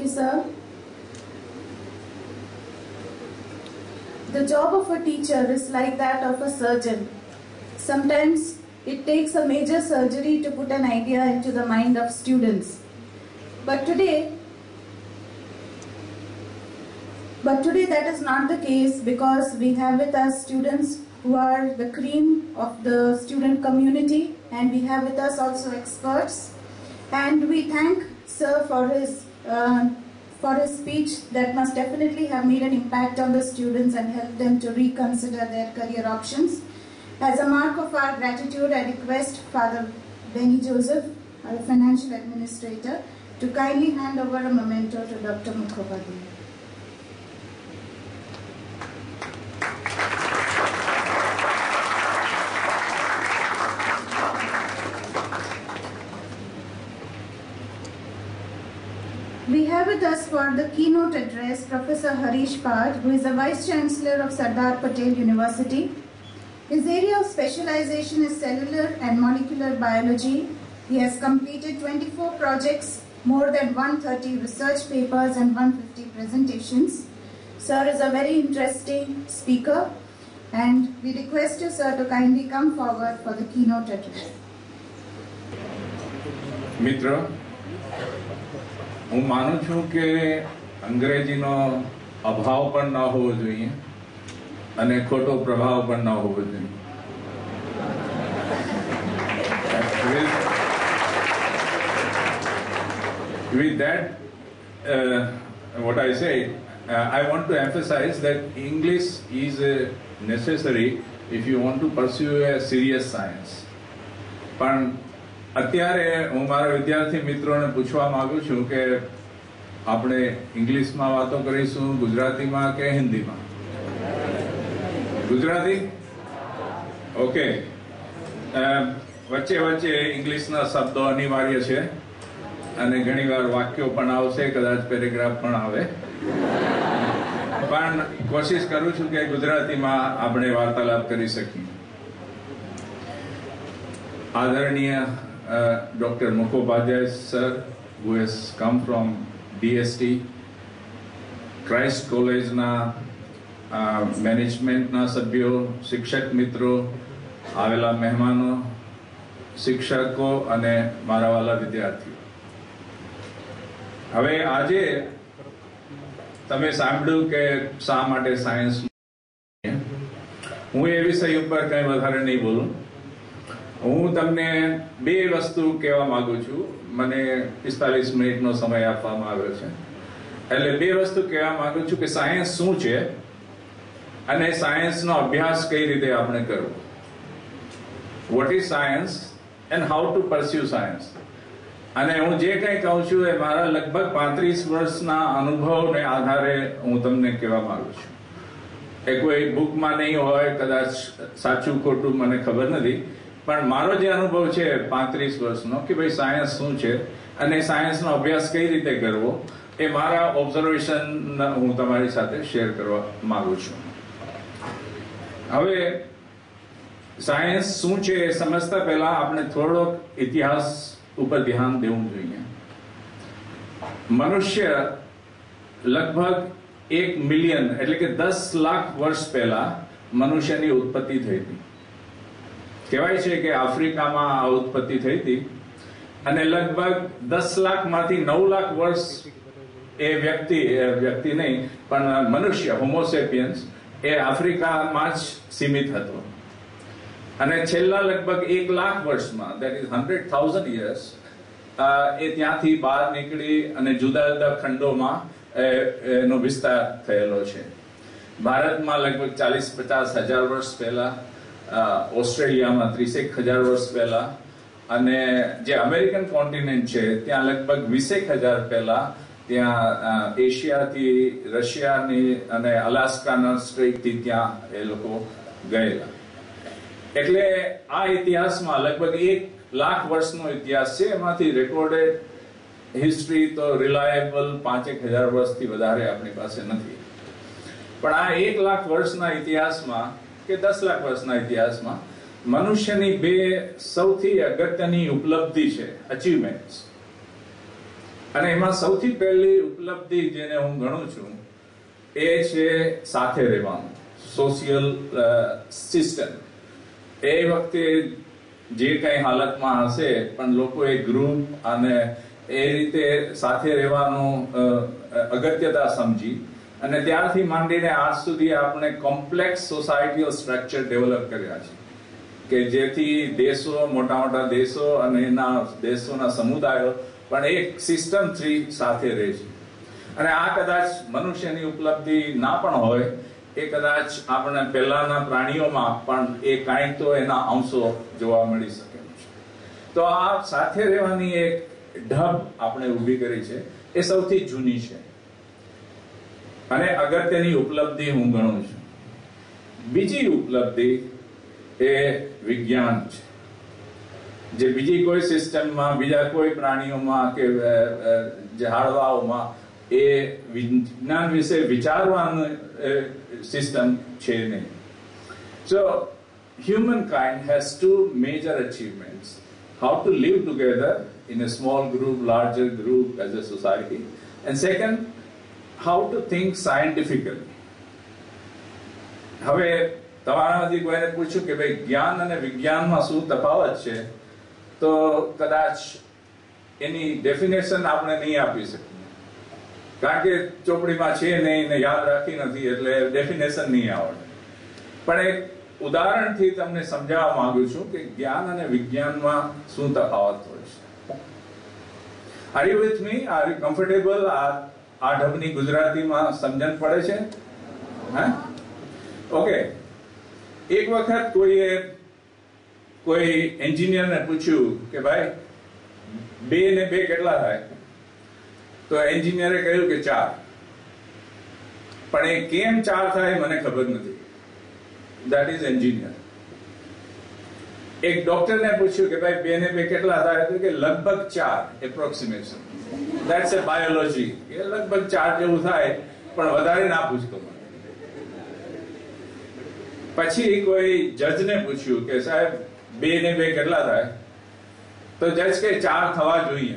you, sir. The job of a teacher is like that of a surgeon. Sometimes it takes a major surgery to put an idea into the mind of students. But today that is not the case, because we have with us students who are the cream of the student community, and we have with us also experts. And we thank Sir for his speech that must definitely have made an impact on the students and helped them to reconsider their career options. As a mark of our gratitude, I request Father Benny Joseph, our financial administrator, to kindly hand over a memento to Dr. Mukhopadhyay. We have with us for the keynote address Professor Harish Pad, who is a Vice Chancellor of Sardar Patel University. His area of specialization is cellular and molecular biology. He has completed 24 projects, more than 130 research papers and 150 presentations. Sir is a very interesting speaker, and we request you, sir, to kindly come forward for the keynote address. Mitra, હું માનું છું કે અંગ્રેજીનો અભાવ પણ ન હોવો જોઈએ અને ખોટો પ્રભાવ પણ ન હોવો જોઈએ. With that, what I say, I want to emphasize that English is necessary if you want to pursue a serious science. પણ અત્યારે હું મારા વિદ્યાર્થી મિત્રોને પૂછવા માંગુ છું કે આપણે ઇંગ્લિશમાં વાતો કરીશું, ગુજરાતીમાં કે હિન્દીમાં? ગુજરાતી? ઓકે. વચ્ચે વચ્ચે ઇંગ્લિશના શબ્દો અનિવાર્ય છે અને ઘણીવાર વાક્યો પણ આવશે, કદાચ પેરેગ્રાફ પણ આવે, પણ કોશિશ કરું છું કે ગુજરાતીમાં આપણે વાર્તાલાપ કરી શકીએ. આદરણીય Dr. Mukhopadhyay sir, who has come from DST, Christ College na management na sabyo, શિક્ષક મિત્રો, આવેલા મહેમાનો, શિક્ષકો અને મારા વાલા વિદ્યાર્થીઓ. હવે આજે તમે સાંભળ્યું કે શા માટે સાયન્સ. હું એ વિષય ઉપર કંઈ વધારે નહીં બોલું. હું તમને બે વસ્તુ કહેવા માંગુ છું. મને 45 મિનિટનો સમય આપવામાં આવ્યો છે, એટલે બે વસ્તુ કહેવા માંગુ છું કે સાયન્સ શું છે અને સાયન્સનો અભ્યાસ કઈ રીતે આપણે કરવો. What is science and how to pursue science. અને હું જે કંઈ કહું છું એ મારા લગભગ 35 વર્ષના અનુભવને આધારે હું તમને કહેવા માંગુ છું. એ કોઈ બુકમાં નહીં હોય, કદાચ સાચું ખોટું મને ખબર નથી, પણ મારો જે અનુભવ છે 35 વર્ષનો કે ભાઈ સાયન્સ શું છે અને સાયન્સનો અભ્યાસ કઈ રીતે કરવો, એ મારા ઓબ્ઝર્વેશન હું તમારી સાથે શેર કરવા માંગુ છું. હવે સાયન્સ શું છે એ સમજતા પહેલા આપણે થોડોક ઇતિહાસ ઉપર ધ્યાન દેવું જોઈએ. મનુષ્ય લગભગ 1 મિલિયન એટલે કે 10 લાખ વર્ષ પહેલા મનુષ્યની ઉત્પત્તિ થઈ હતી. કહેવાય છે કે આફ્રિકામાં આ ઉત્પત્તિ થઈ હતી અને લગભગ 10 લાખમાંથી 9 લાખ વર્ષ એ વ્યક્તિ નહીં પણ મનુષ્ય હોમોસેપિયન્સ એ આફ્રિકામાં જ સીમિત હતો. અને છેલ્લા લગભગ 1 લાખ વર્ષમાં, દેટ ઇઝ 100,000 years, એ ત્યાંથી બહાર નીકળી અને જુદા જુદા ખંડોમાં એનો વિસ્તાર થયેલો છે. ભારતમાં લગભગ 40-50 હજાર વર્ષ પહેલા, ઓસ્ટ્રેલિયામાં 30,000 વર્ષ પહેલા, અને જે અમેરિકન કોન્ટિનેન્ટ છે ત્યાં લગભગ 20,000 પહેલા ત્યાં એશિયાથી, રશિયાની અને અલાસ્કાના સ્ટ્રેટથી ત્યાં એ લોકો ગયેલા. એટલે આ ઇતિહાસમાં લગભગ 1 લાખ વર્ષનો ઇતિહાસ છે. એમાંથી રેકોર્ડેડ હિસ્ટ્રી તો રિલાયેબલ 5,000 વર્ષથી વધારે આપણી પાસે નથી. પણ આ 1 લાખ વર્ષના ઇતિહાસમાં કે 10 લાખ વર્ષના ઇતિહાસમાં મનુષ્યની બે સૌથી અગત્યની ઉપલબ્ધિ છે, અચીવમેન્ટ્સ. અને એમાં સૌથી પહેલી ઉપલબ્ધિ જેને હું ગણું છું એ છે સાથે રહેવાનું, સોશિયલ સિસ્ટમ. એ વખતે જે કઈ હાલતમાં હશે પણ લોકો એક ગ્રુપ અને એ રીતે સાથે રહેવાનું અગત્યતા સમજી અને ત્યારથી માંડીને આજ સુધી આપણે કોમ્પ્લેક્સ સોસાયટીઓ સ્ટ્રક્ચર ડેવલપ કર્યા છે કે જેથી દેશો, મોટા મોટા દેશો અને એના દેશોના સમુદાયો પણ એક સિસ્ટમથી સાથે રહે છે. અને આ કદાચ મનુષ્યની ઉપલબ્ધિ ના પણ હોય, એ કદાચ આપણે પહેલાના પ્રાણીઓમાં પણ એ કાંઈક તો એના અંશો જોવા મળી શકે છે. તો આ સાથે રહેવાની એક ઢબ આપણે ઊભી કરી છે, એ સૌથી જૂની છે અને અગત્યની ઉપલબ્ધિ હું ગણું છું. બીજી ઉપલબ્ધિ એ વિજ્ઞાન છે, જે બીજી કોઈ સિસ્ટમમાં, બીજા કોઈ પ્રાણીઓમાં કે ઝાડવાઓમાં એ વિજ્ઞાન વિશે વિચારવાનું સિસ્ટમ છે નહીં. So humankind has two major achievements: how to live together in a small group, larger group, as a society, and second, how to think scientifically. હવે તમારામાંથી કોઈને પૂછ્યું કે ભાઈ જ્ઞાન અને વિજ્ઞાનમાં શું તફાવત છે, તો કદાચ એની ડેફિનેશન આપણે નહીં આપી શકીએ, કારણ કે ચોપડીમાં છે નહીં ને યાદ રાખી નથી, એટલે ડેફિનેશન નહીં આવડે. પણ એક ઉદાહરણથી તમને સમજાવવા માંગુ છું કે જ્ઞાન અને વિજ્ઞાનમાં શું તફાવત હોય છે. Are you with me? Are you comfortable? આ ઢબની ગુજરાતીમાં સમજણ પડે છે? હા, ઓકે. એક વખત કોઈ એન્જિનિયરને પૂછ્યું કે ભાઈ 2 ને 2 કેટલા થાય? તો એન્જિનિયરે કહ્યું કે 4. પણ એ કેમ 4 થાય મને ખબર નથી. That is engineer. એક ડોક્ટરને પૂછ્યું કે ભાઈ 2 ને 2 કેટલા થાય? તો કે લગભગ 4, એપ્રોક્સિમેશન. That's a biology. એ લગભગ 4 જેવું થાય, પણ વધારે ના પૂછતો મને. પછી કોઈ જજને પૂછ્યું કે સાહેબ 2 ને 2 કેટલા થાય? તો જજ કે 4 થવા જોઈએ.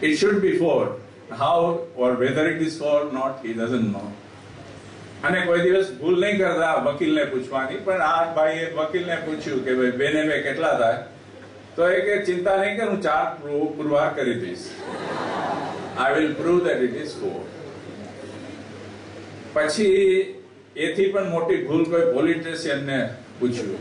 It should be 4. How or whether it is 4 or not, he doesn't know. અને કોઈ દિવસ ભૂલ નહીં કરતા વકીલને પૂછવાની, પણ આ ભાઈએ વકીલને પૂછ્યું કે ભાઈ 2 ને 2 કેટલા થાય? તો એ કે ચિંતા નહીં કર, હું 4 પુરવાર કરી દઈશ. I will prove that it is 4. પછી એથી પણ મોટી ભૂલ કોઈ પોલિટિશિયનને પૂછ્યું,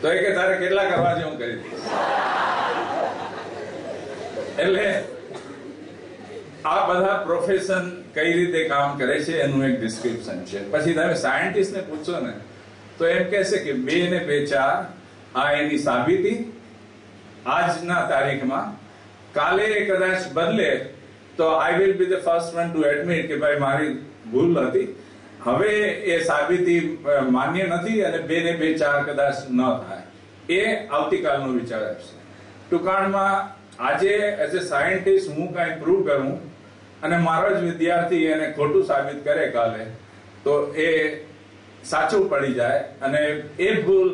તો એ કે તારે કેટલા કરવા છે હું કરી દઈશ. એટલે આ બધા પ્રોફેશન કઈ રીતે કામ કરે છે એનું એક ડિસ્ક્રિપ્શન છે. પછી તમે સાયન્ટિસ્ટને પૂછો ને તો એમ કહેશે કે 2 ને 2 4, આ એની સાબિતી આજના તારીખમાં. કાલે કદાચ બદલે તો I will be the first one to admit કે ભાઈ મારી ભૂલ હતી, હવે એ સાબિતી માન્ય નથી અને 2 ને 2 4 કદાચ ન થાય. એ આવતીકાલનો વિચાર હશે. ટૂંકાણમાં આજે એઝ એ સાયન્ટિસ્ટ હું કઈ પ્રૂવ કરું અને મારો જ વિદ્યાર્થી એને ખોટું સાબિત કરે કાલે, તો એ સાચું પડી જાય. અને એ ભૂલ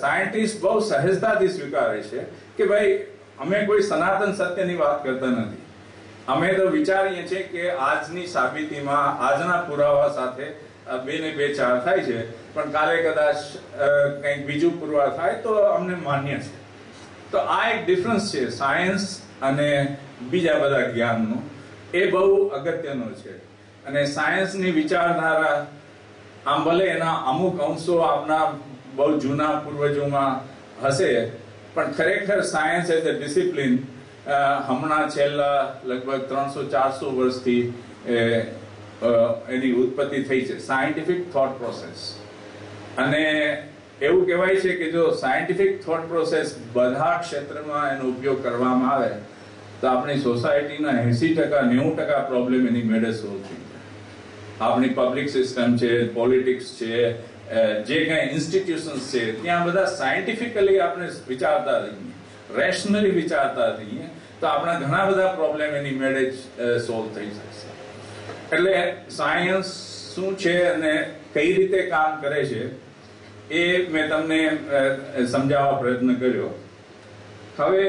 સાયન્ટિસ્ટ બહુ સહેજતાથી સ્વીકારે છે કે ભાઈ અમે કોઈ સનાતન સત્યની વાત કરતા નથી. અમે તો વિચારીએ છીએ કે આજની સાબિતીમાં, આજના પુરાવા સાથે 2 ને 2 4 થાય છે, પણ કાલે કદાચ કંઈક બીજું પુરવાર થાય તો અમને માન્ય છે. તો આ એક ડિફરન્સ છે સાયન્સ અને બીજા બધા જ્ઞાનનો. એ બહુ અગત્યનો છે. અને સાયન્સની વિચારધારા આમ ભલે એના અમુક અંશો આપણા બહુ જૂના પૂર્વજોમાં હશે, પણ ખરેખર સાયન્સ એઝ અ ડિસિપ્લિન હમણાં છેલ્લા લગભગ 300-400 વર્ષથી એની ઉત્પત્તિ થઈ છે, સાયન્ટિફિક થોટ પ્રોસેસ. અને એવું કહેવાય છે કે જો સાયન્ટિફિક થોટ પ્રોસેસ બધા ક્ષેત્રમાં એનો ઉપયોગ કરવામાં આવે તો આપણી સોસાયટીના 80%-90% પ્રોબ્લેમ એની મેળે સોલ્વ થઈ જાય. આપણી પબ્લિક સિસ્ટમ છે, પોલિટિક્સ છે, જે કઈ ઇન્સ્ટિટ્યુશન્સ છે, ત્યાં બધા સાયન્ટિફિકલી આપણે વિચારતા રહીએ, રેશનલી વિચારતા રહીએ, તો આપણા ઘણા બધા પ્રોબ્લેમ એની મેળે જ સોલ્વ થઈ શકશે. એટલે સાયન્સ શું છે અને કઈ રીતે કામ કરે છે એ મેં તમને સમજાવવા પ્રયત્ન કર્યો. હવે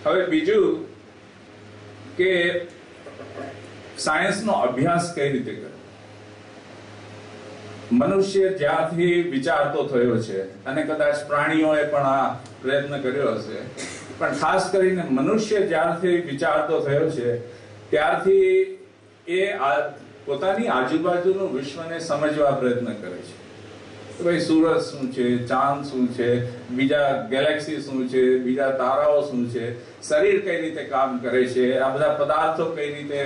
હવે બીજું કે સાયન્સનો અભ્યાસ કઈ રીતે કરવો. મનુષ્ય જ્યારથી વિચારતો થયો છે, અને કદાચ પ્રાણીઓએ પણ આ પ્રયત્ન કર્યો હશે, પણ ખાસ કરીને મનુષ્ય જ્યારથી વિચારતો થયો છે ત્યારથી એ પોતાની આજુબાજુનું વિશ્વને સમજવા પ્રયત્ન કરે છે. ભાઈ સૂરજ શું છે, ચાંદ શું છે, બીજા ગેલેક્સી શું છે, બીજા તારાઓ શું છે, શરીર કઈ રીતે કામ કરે છે, આ બધા પદાર્થો કઈ રીતે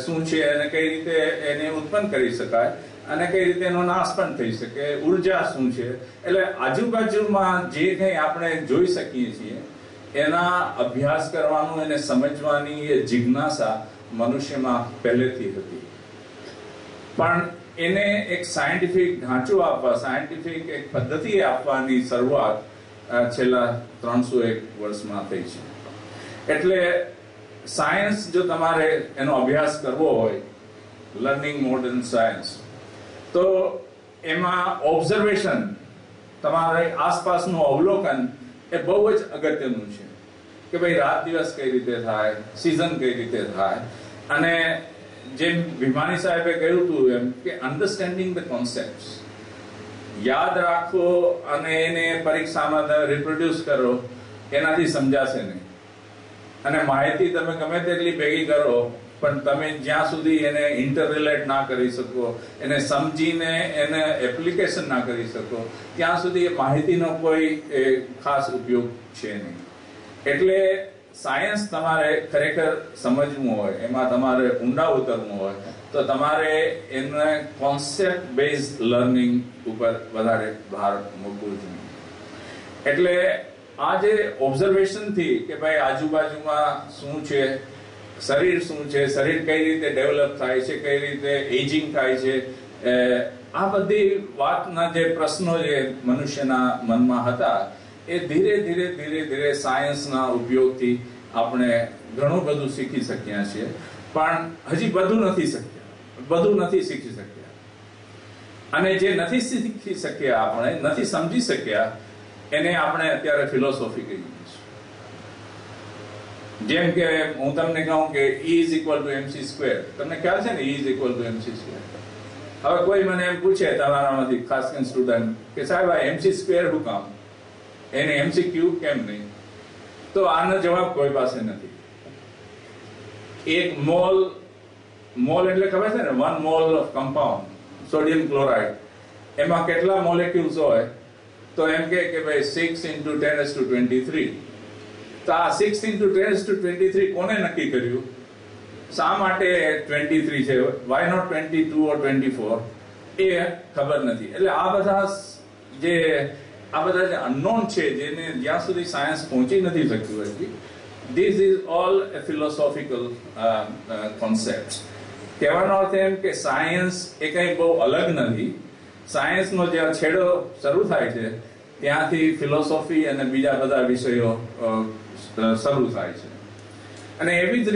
શું છે અને કઈ રીતે એને ઉત્પન્ન કરી શકાય અને કઈ રીતે એનો નાશ પણ થઈ શકે, ઉર્જા શું છે. એટલે આજુબાજુમાં જે કંઈ આપણે જોઈ શકીએ છીએ એના અભ્યાસ કરવાનું, એને સમજવાની એ જિજ્ઞાસા મનુષ્યમાં પહેલેથી હતી. પણ એને એક સાયન્ટિફિક ઢાંચો આપવા, સાયન્ટિફિક એક પદ્ધતિ આપવાની શરૂઆત છેલ્લા 301 વર્ષમાં થઈ છે. એટલે સાયન્સ જો તમારે એનો અભ્યાસ કરવો હોય, લર્નિંગ મોડર્ન સાયન્સ, તો એમાં ઓબ્ઝર્વેશન, તમારે આસપાસનું અવલોકન એ બહુ જ અગત્યનું છે. કે ભાઈ રાત દિવસ કઈ રીતે થાય, સિઝન કઈ રીતે થાય, અને જેમ ભીમાની સાહેબે કહ્યું હતું એમ કે અન્ડરસ્ટેન્ડિંગ ધ કોન્સેપ્ટ્સ, યાદ રાખો અને એને પરીક્ષામાં તમે રિપ્રોડ્યુસ કરો, એનાથી સમજાશે નહીં. અને માહિતી તમે ગમે તેટલી ભેગી કરો પણ તમે જ્યાં સુધી એને ઇન્ટરરિલેટ ના કરી શકો, એને સમજીને એને એપ્લિકેશન ના કરી શકો, ત્યાં સુધી એ માહિતીનો કોઈ ખાસ ઉપયોગ છે નહીં. એટલે સાયન્સ તમારે ખરેખર સમજવું હોય, એમાં તમારે ઊંડા ઉતરવું હોય, તો તમારે એને કોન્સેપ્ટ બેઝડ લર્નિંગ ઉપર વધારે ભાર મૂકવું જોઈએ. એટલે આ જે ઓબ્ઝર્વેશન થી કે ભાઈ આજુબાજુમાં શું છે, શરીર શું છે, શરીર કઈ રીતે ડેવલપ થાય છે, કઈ રીતે એજિંગ થાય છે, આ બધી વાતના જે પ્રશ્નો જે મનુષ્યના મનમાં હતા એ ધીરે ધીરે ધીરે ધીરે સાયન્સના ઉપયોગથી આપણે ઘણું બધું શીખી શક્યા છીએ. પણ હજી બધું નથી શીખી શક્યા. અને જે નથી શીખી શક્યા, આપણે નથી સમજી શક્યા, એને આપણે અત્યારે ફિલોસોફી કહીએ છીએ. જેમ કે હું તમને કહું કે E = mc², તમને ખ્યાલ છે ને, E = mc². હવે કોઈ મને એમ પૂછે તમારામાંથી, ખાસ કરીને સ્ટુડન્ટ, કે સાહેબ આ mc² શું કામ, એને MCQ કેમ નહીં? તો આનો જવાબ કોઈ પાસે નથી. એક મોલ એટલે ખબર છે ને, 1 mol of compound sodium chloride, એમાં કેટલા મોલેક્યુલ્સ હોય? તો એમ કે ભાઈ 6 × 10⁻23. તો આ 6 × 10⁻23 કોને નક્કી કર્યું? શા માટે 23 છે? Why not 22 or 24? એ ખબર નથી. એટલે આ બધા જે અનનોન છે, જેને જ્યાં સુધી સાયન્સ પહોંચી નથી શક્યું હજી, this is all philosophical concept. કહેવાનો અર્થ એમ કે સાયન્સ એ કંઈ બહુ અલગ નથી. સાયન્સનો જે છેડો શરૂ થાય છે ત્યાંથી ફિલોસોફી અને બીજા બધા વિષયો શરૂ થાય છે. અને એવી જ